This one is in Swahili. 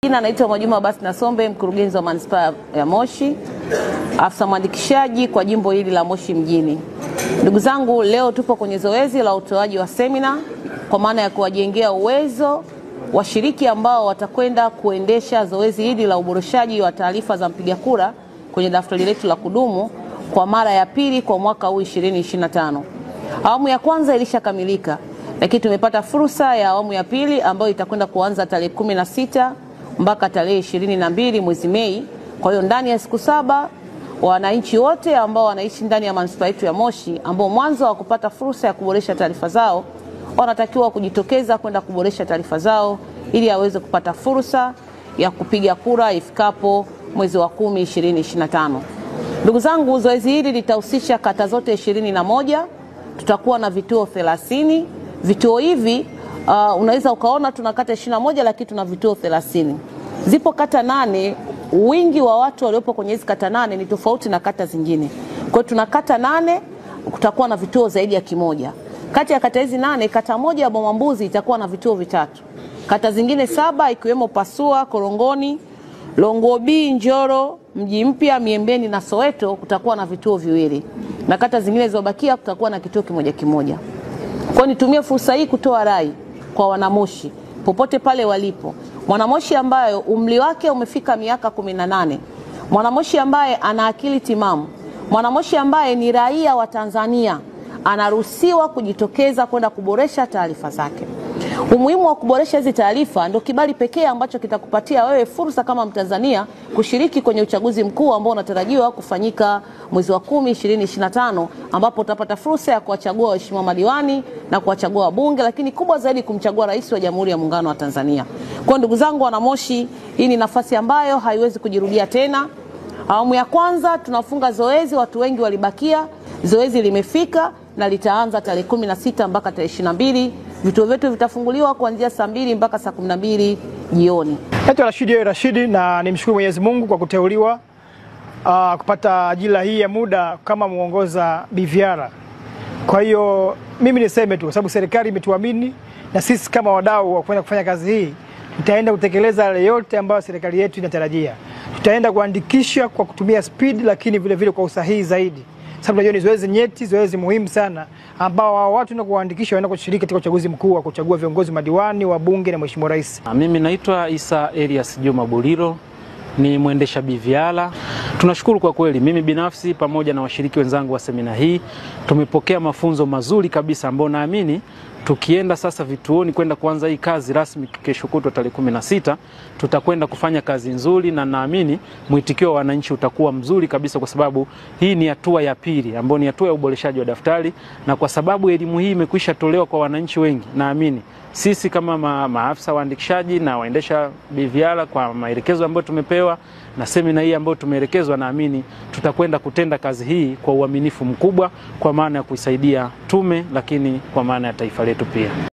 Jina naitwa Mwajuma Basi Nasombe, mkurugenzi wa Manispaa ya Moshi, afisa mwandikishaji kwa jimbo hili la Moshi mjini. Ndugu zangu, leo tupo kwenye zoezi la utoaji wa semina kwa maana ya kuwajengea uwezo washiriki ambao watakwenda kuendesha zoezi hili la uboreshaji wa taarifa za mpiga kura kwenye daftari letu la kudumu kwa mara ya pili kwa mwaka huu 2025. Awamu ya kwanza ilishakamilika, lakini tumepata fursa ya awamu ya pili ambayo itakwenda kuanza tarehe 16 mpaka tarehe 22 mwezi Mei. Kwa hiyo ndani ya siku 7 wananchi wote ambao wanaishi ndani ya manispaa yetu ya Moshi ambao mwanzo wa kupata fursa ya kuboresha taarifa zao wanatakiwa kujitokeza kwenda kuboresha taarifa zao ili aweze kupata fursa ya kupiga kura ifikapo mwezi wa 10 2025. Ndugu zangu, zoezi hili litahusisha kata zote 21. Tutakuwa na vituo 30. Vituo hivi unaweza ukaona tuna kata 21 lakini tuna vituo 30. Zipo kata 8. Wingi wa watu waliopo kwenye hizo kata 8 ni tofauti na kata zingine. Kwa hiyo tuna kata 8, kutakuwa na vituo zaidi ya kimoja. Kati ya kata hizi 8, kata moja ya Bomambuzi itakuwa na vituo 3. Kata zingine 7 ikiwemo Pasua, Korongoni, Longobi, Njoro, Mji Mpya, Miembeni na Soweto kutakuwa na vituo 2. Na kata zingine zilizobakia kutakuwa na kituo kimoja. Kwa nitumie fursa hii kutoa rai kwa wanamoshi popote pale walipo. Mwanamoshi ambaye umri wake umefika miaka 18, mwanamoshi ambaye ana akili timamu, mwanamoshi ambaye ni raia wa Tanzania anaruhusiwa kujitokeza kwenda kuboresha taarifa zake. Umuhimu wa kuboresha hizi taarifa ndio kibali pekee ambacho kitakupatia wewe fursa kama Mtanzania kushiriki kwenye uchaguzi mkuu ambao unatarajiwa kufanyika mwezi wa 10 2025, ambapo utapata fursa ya kuwachagua waheshimiwa madiwani na kuwachagua wabunge, lakini kubwa zaidi kumchagua rais wa Jamhuri ya Muungano wa Tanzania. Kwa ndugu zangu wanamoshi, hii ni nafasi ambayo haiwezi kujirudia tena. Awamu ya kwanza tunafunga zoezi, watu wengi walibakia. Zoezi limefika na litaanza tarehe 16 mpaka tarehe 22. Vituo vyetu vitafunguliwa kuanzia saa 2 mpaka saa 12 jioni. Naitwa Rashidi na nimshukuru Mwenyezi Mungu kwa kuteuliwa kupata ajira hii ya muda kama muongoza BVR. Kwa hiyo mimi niseme tu, kwa sababu serikali imetuamini na sisi kama wadau wa kufanya kazi hii tutaenda kutekeleza yale yote ambayo serikali yetu inatarajia. Tutaenda kuandikisha kwa kutumia speed, lakini vile vile kwa usahihi zaidi. Sababu najua ni zoezi nyeti, zoezi muhimu sana ambao watu na kuandikisha waenda kushiriki katika uchaguzi mkuu wa kuchagua viongozi madiwani, wabunge na mheshimiwa rais. Mimi naitwa Isa Elias Juma Buliro, ni mwendesha BVR. Tunashukuru kwa kweli, mimi binafsi pamoja na washiriki wenzangu wa semina hii tumepokea mafunzo mazuri kabisa ambao naamini tukienda sasa vituoni kwenda kuanza hii kazi rasmi kesho kutwa tarehe 16, tutakwenda kufanya kazi nzuri na naamini mwitikio wa wananchi utakuwa mzuri kabisa, kwa sababu hii ni hatua ya pili ambayo ni hatua ya uboreshaji wa daftari, na kwa sababu elimu hii imekwisha tolewa kwa wananchi wengi, naamini sisi kama maafisa waandikishaji na waendesha BVR kwa maelekezo ambayo tumepewa na semina hii ambayo tumeelekezwa, naamini tutakwenda kutenda kazi hii kwa uaminifu mkubwa kwa maana ya kuisaidia tume, lakini kwa maana ya taifa letu pia.